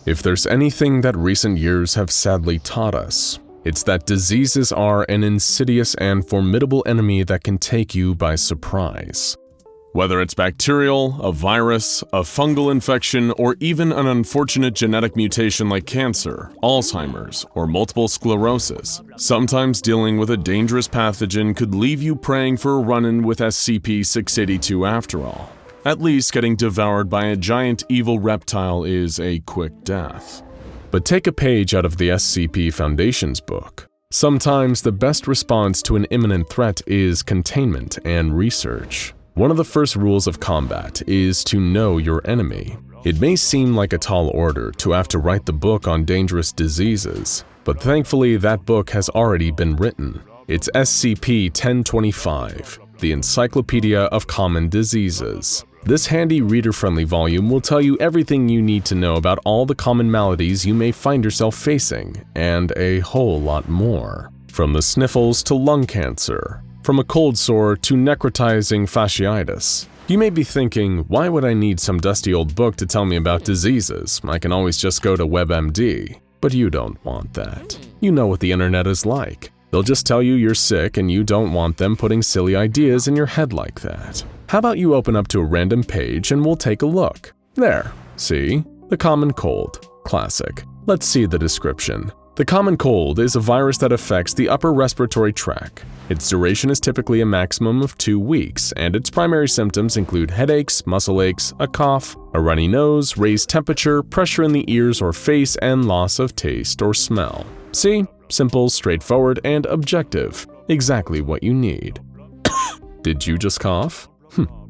If there's anything that recent years have sadly taught us, it's that diseases are an insidious and formidable enemy that can take you by surprise. Whether it's bacterial, a virus, a fungal infection, or even an unfortunate genetic mutation like cancer, Alzheimer's, or multiple sclerosis, sometimes dealing with a dangerous pathogen could leave you praying for a run-in with SCP-682 after all. At least getting devoured by a giant evil reptile is a quick death. But take a page out of the SCP Foundation's book. Sometimes the best response to an imminent threat is containment and research. One of the first rules of combat is to know your enemy. It may seem like a tall order to have to write the book on dangerous diseases, but thankfully that book has already been written. It's SCP-1025, the Encyclopedia of Common Diseases. This handy reader-friendly volume will tell you everything you need to know about all the common maladies you may find yourself facing, and a whole lot more. From the sniffles to lung cancer, from a cold sore to necrotizing fasciitis. You may be thinking, why would I need some dusty old book to tell me about diseases? I can always just go to WebMD. But you don't want that. You know what the internet is like. They'll just tell you you're sick and you don't want them putting silly ideas in your head like that. How about you open up to a random page and we'll take a look. There, see? The common cold. Classic. Let's see the description. The common cold is a virus that affects the upper respiratory tract. Its duration is typically a maximum of 2 weeks, and its primary symptoms include headaches, muscle aches, a cough, a runny nose, raised temperature, pressure in the ears or face, and loss of taste or smell. See? Simple, straightforward, and objective. Exactly what you need. Did you just cough?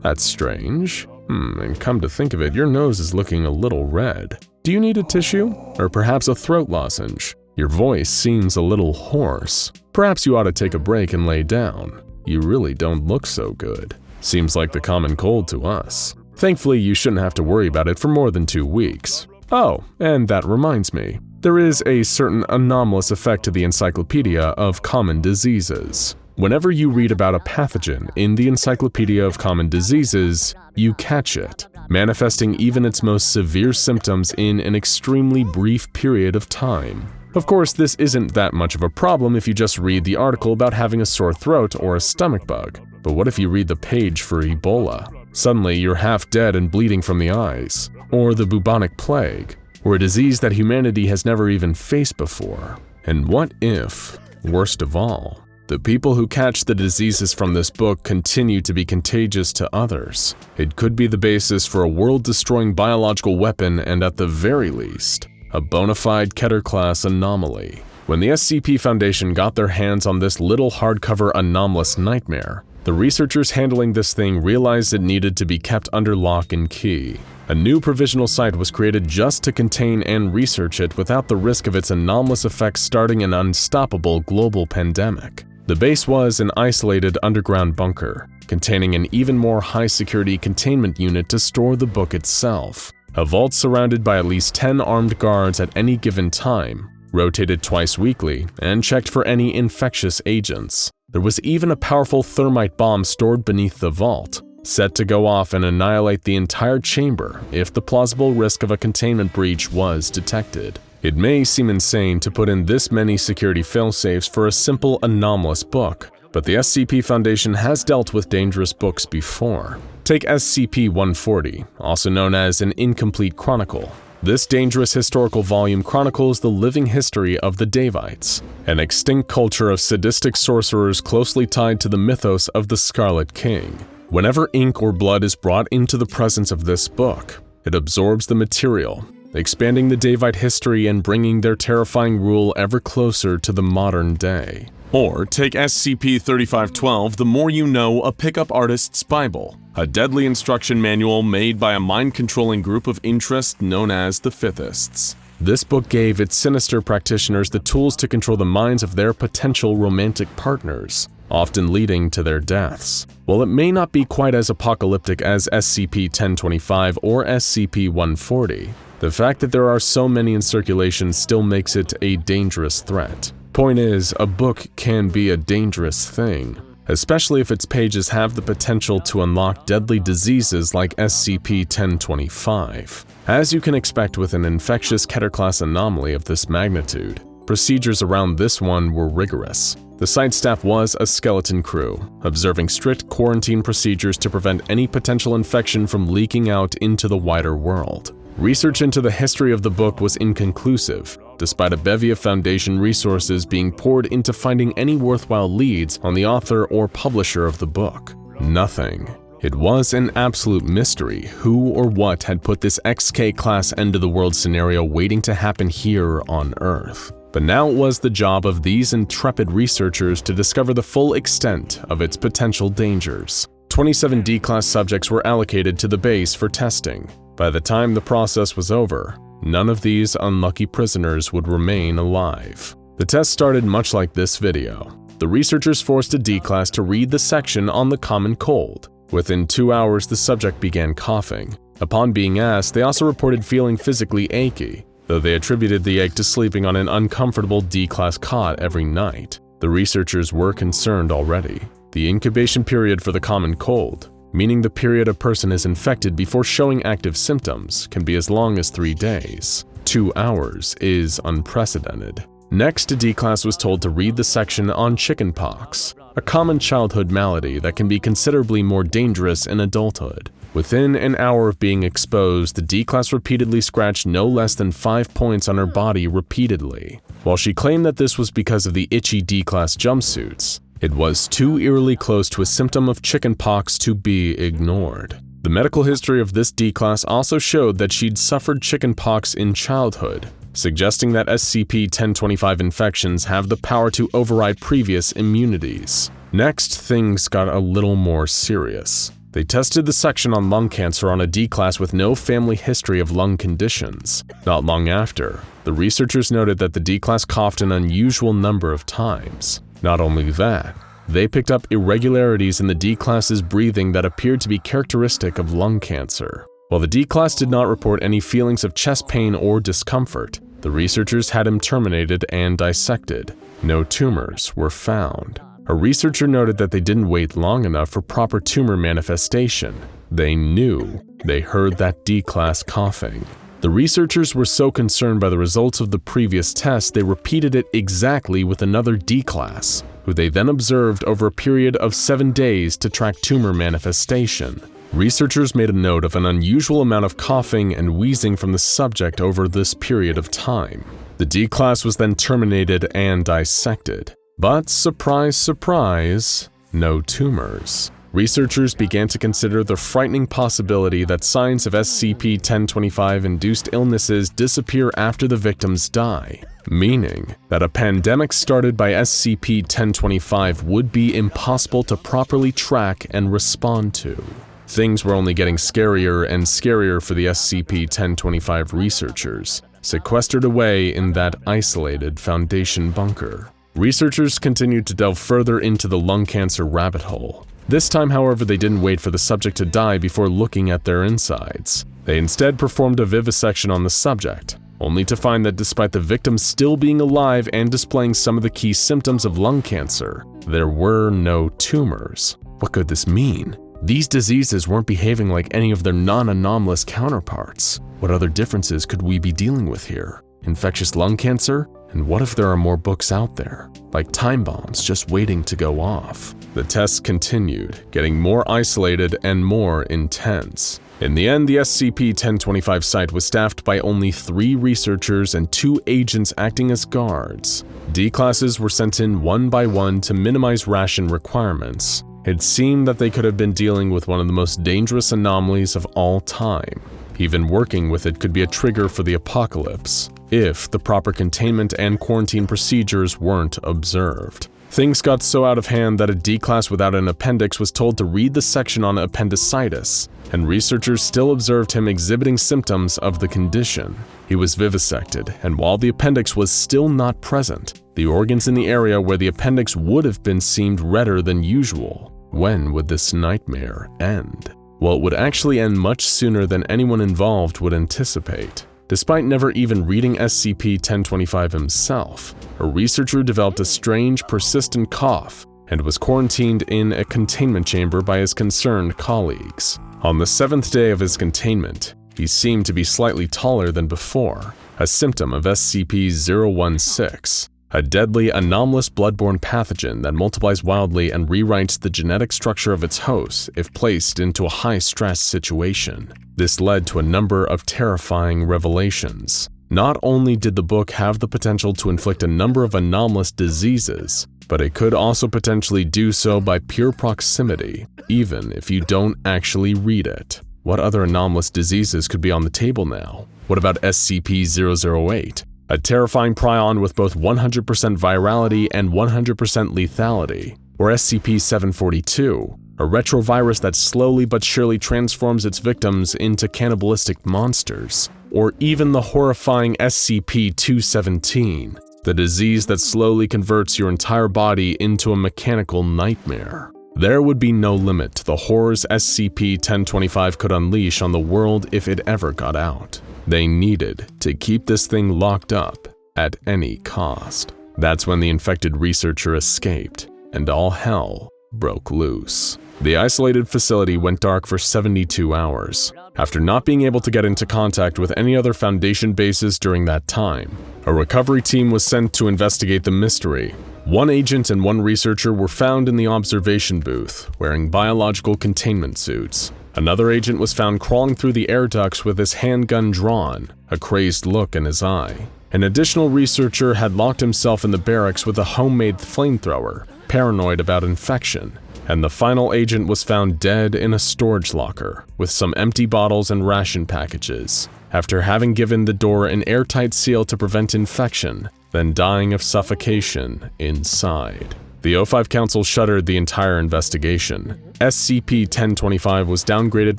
That's strange. And come to think of it, your nose is looking a little red. Do you need a tissue? Or perhaps a throat lozenge? Your voice seems a little hoarse. Perhaps you ought to take a break and lay down. You really don't look so good. Seems like the common cold to us. Thankfully, you shouldn't have to worry about it for more than 2 weeks. Oh, and that reminds me. There is a certain anomalous effect to the Encyclopedia of Common Diseases. Whenever you read about a pathogen in the Encyclopedia of Common Diseases, you catch it, manifesting even its most severe symptoms in an extremely brief period of time. Of course, this isn't that much of a problem if you just read the article about having a sore throat or a stomach bug. But what if you read the page for Ebola? Suddenly, you're half dead and bleeding from the eyes. Or the bubonic plague, or a disease that humanity has never even faced before. And what if, worst of all, the people who catch the diseases from this book continue to be contagious to others? It could be the basis for a world-destroying biological weapon and, at the very least, a bona fide Keter-class anomaly. When the SCP Foundation got their hands on this little hardcover anomalous nightmare, the researchers handling this thing realized it needed to be kept under lock and key. A new provisional site was created just to contain and research it without the risk of its anomalous effects starting an unstoppable global pandemic. The base was an isolated underground bunker, containing an even more high-security containment unit to store the book itself. A vault surrounded by at least 10 armed guards at any given time, rotated twice weekly, and checked for any infectious agents. There was even a powerful thermite bomb stored beneath the vault, set to go off and annihilate the entire chamber if the plausible risk of a containment breach was detected. It may seem insane to put in this many security failsafes for a simple anomalous book, but the SCP Foundation has dealt with dangerous books before. Take SCP-140, also known as an Incomplete Chronicle. This dangerous historical volume chronicles the living history of the Davites, an extinct culture of sadistic sorcerers closely tied to the mythos of the Scarlet King. Whenever ink or blood is brought into the presence of this book, it absorbs the material, expanding the Davite history and bringing their terrifying rule ever closer to the modern day. Or take SCP-3512, The More You Know, a Pickup Artist's Bible, a deadly instruction manual made by a mind-controlling group of interest known as the Fiftists. This book gave its sinister practitioners the tools to control the minds of their potential romantic partners, often leading to their deaths. While it may not be quite as apocalyptic as SCP-1025 or SCP-140, the fact that there are so many in circulation still makes it a dangerous threat. Point is, a book can be a dangerous thing. especially if its pages have the potential to unlock deadly diseases like SCP-1025. As you can expect with an infectious Keter-class anomaly of this magnitude, procedures around this one were rigorous. The site staff was a skeleton crew, observing strict quarantine procedures to prevent any potential infection from leaking out into the wider world. Research into the history of the book was inconclusive, despite a bevy of Foundation resources being poured into finding any worthwhile leads on the author or publisher of the book. Nothing. It was an absolute mystery who or what had put this XK-class end-of-the-world scenario waiting to happen here on Earth. But now it was the job of these intrepid researchers to discover the full extent of its potential dangers. 27 D-class subjects were allocated to the base for testing. By the time the process was over, none of these unlucky prisoners would remain alive. The test started much like this video. The researchers forced a D-class to read the section on the common cold. Within 2 hours, the subject began coughing. Upon being asked, they also reported feeling physically achy, though they attributed the ache to sleeping on an uncomfortable D-class cot every night. The researchers were concerned already. The incubation period for the common cold, meaning the period a person is infected before showing active symptoms, can be as long as 3 days. 2 hours is unprecedented. Next, a D-class was told to read the section on chickenpox, a common childhood malady that can be considerably more dangerous in adulthood. Within an hour of being exposed, the D-class repeatedly scratched no less than 5 points on her body repeatedly. While she claimed that this was because of the itchy D-class jumpsuits, it was too eerily close to a symptom of chickenpox to be ignored. The medical history of this D-class also showed that she'd suffered chickenpox in childhood, suggesting that SCP-1025 infections have the power to override previous immunities. Next, things got a little more serious. They tested the section on lung cancer on a D-class with no family history of lung conditions. Not long after, the researchers noted that the D-class coughed an unusual number of times. Not only that, they picked up irregularities in the D-class's breathing that appeared to be characteristic of lung cancer. While the D-class did not report any feelings of chest pain or discomfort, the researchers had him terminated and dissected. No tumors were found. A researcher noted that they didn't wait long enough for proper tumor manifestation. They knew. They heard that D-class coughing. The researchers were so concerned by the results of the previous test, they repeated it exactly with another D-class, who they then observed over a period of 7 days to track tumor manifestation. Researchers made a note of an unusual amount of coughing and wheezing from the subject over this period of time. The D-class was then terminated and dissected. But surprise, surprise, no tumors. Researchers began to consider the frightening possibility that signs of SCP-1025-induced illnesses disappear after the victims die, meaning that a pandemic started by SCP-1025 would be impossible to properly track and respond to. Things were only getting scarier and scarier for the SCP-1025 researchers, sequestered away in that isolated Foundation bunker. Researchers continued to delve further into the lung cancer rabbit hole. This time, however, they didn't wait for the subject to die before looking at their insides. They instead performed a vivisection on the subject, only to find that despite the victim still being alive and displaying some of the key symptoms of lung cancer, there were no tumors. What could this mean? These diseases weren't behaving like any of their non-anomalous counterparts. What other differences could we be dealing with here? Infectious lung cancer? And what if there are more books out there, like time bombs just waiting to go off? The tests continued, getting more isolated and more intense. In the end, the SCP-1025 site was staffed by only 3 researchers and 2 agents acting as guards. D-classes were sent in one by one to minimize ration requirements. It seemed that they could have been dealing with one of the most dangerous anomalies of all time. Even working with it could be a trigger for the apocalypse, if the proper containment and quarantine procedures weren't observed. Things got so out of hand that a D-class without an appendix was told to read the section on appendicitis, and researchers still observed him exhibiting symptoms of the condition. He was vivisected, and while the appendix was still not present, the organs in the area where the appendix would have been seemed redder than usual. When would this nightmare end? Well, it would actually end much sooner than anyone involved would anticipate. Despite never even reading SCP-1025 himself, a researcher developed a strange, persistent cough and was quarantined in a containment chamber by his concerned colleagues. On the 7th day of his containment, he seemed to be slightly taller than before, a symptom of SCP-1025, a deadly anomalous bloodborne pathogen that multiplies wildly and rewrites the genetic structure of its host if placed into a high-stress situation. This led to a number of terrifying revelations. Not only did the book have the potential to inflict a number of anomalous diseases, but it could also potentially do so by pure proximity, even if you don't actually read it. What other anomalous diseases could be on the table now? What about SCP-008? A terrifying prion with both 100% virality and 100% lethality, or SCP-742, a retrovirus that slowly but surely transforms its victims into cannibalistic monsters, or even the horrifying SCP-217, the disease that slowly converts your entire body into a mechanical nightmare. There would be no limit to the horrors SCP-1025 could unleash on the world if it ever got out. They needed to keep this thing locked up at any cost. That's when the infected researcher escaped, and all hell broke loose. The isolated facility went dark for 72 hours. After not being able to get into contact with any other Foundation bases during that time, a recovery team was sent to investigate the mystery. One agent and one researcher were found in the observation booth, wearing biological containment suits. Another agent was found crawling through the air ducts with his handgun drawn, a crazed look in his eye. An additional researcher had locked himself in the barracks with a homemade flamethrower, paranoid about infection. And the final agent was found dead in a storage locker, with some empty bottles and ration packages, after having given the door an airtight seal to prevent infection, then dying of suffocation inside. The O5 Council shuttered the entire investigation. SCP-1025 was downgraded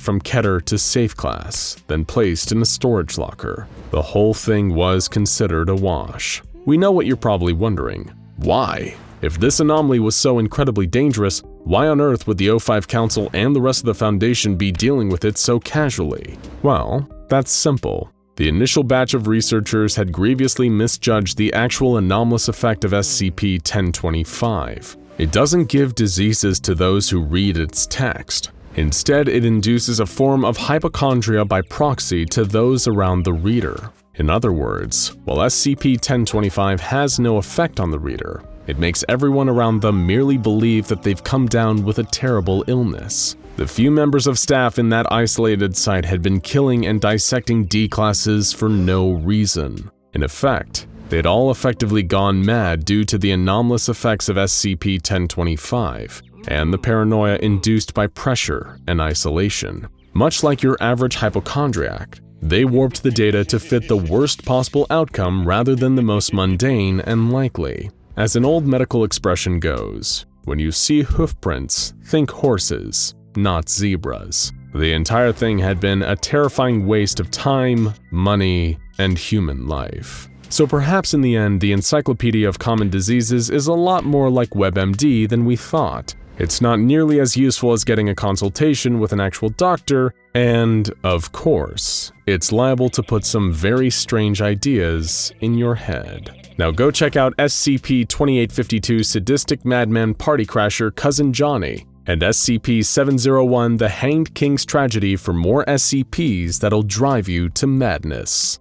from Keter to Safe Class, then placed in a storage locker. The whole thing was considered a wash. We know what you're probably wondering. Why? If this anomaly was so incredibly dangerous, why on earth would the O5 Council and the rest of the Foundation be dealing with it so casually? Well, that's simple. The initial batch of researchers had grievously misjudged the actual anomalous effect of SCP-1025. It doesn't give diseases to those who read its text. Instead, it induces a form of hypochondria by proxy to those around the reader. In other words, while SCP-1025 has no effect on the reader, it makes everyone around them merely believe that they've come down with a terrible illness. The few members of staff in that isolated site had been killing and dissecting D-classes for no reason. In effect, they'd all effectively gone mad due to the anomalous effects of SCP-1025 and the paranoia induced by pressure and isolation. Much like your average hypochondriac, they warped the data to fit the worst possible outcome rather than the most mundane and likely. As an old medical expression goes, when you see hoof prints, think horses, not zebras. The entire thing had been a terrifying waste of time, money, and human life. So perhaps in the end, the Encyclopedia of Common Diseases is a lot more like WebMD than we thought. It's not nearly as useful as getting a consultation with an actual doctor, and, of course, it's liable to put some very strange ideas in your head. Now go check out SCP-2852 Sadistic Madman Party Crasher Cousin Johnny, and SCP-701 The Hanged King's Tragedy for more SCPs that'll drive you to madness.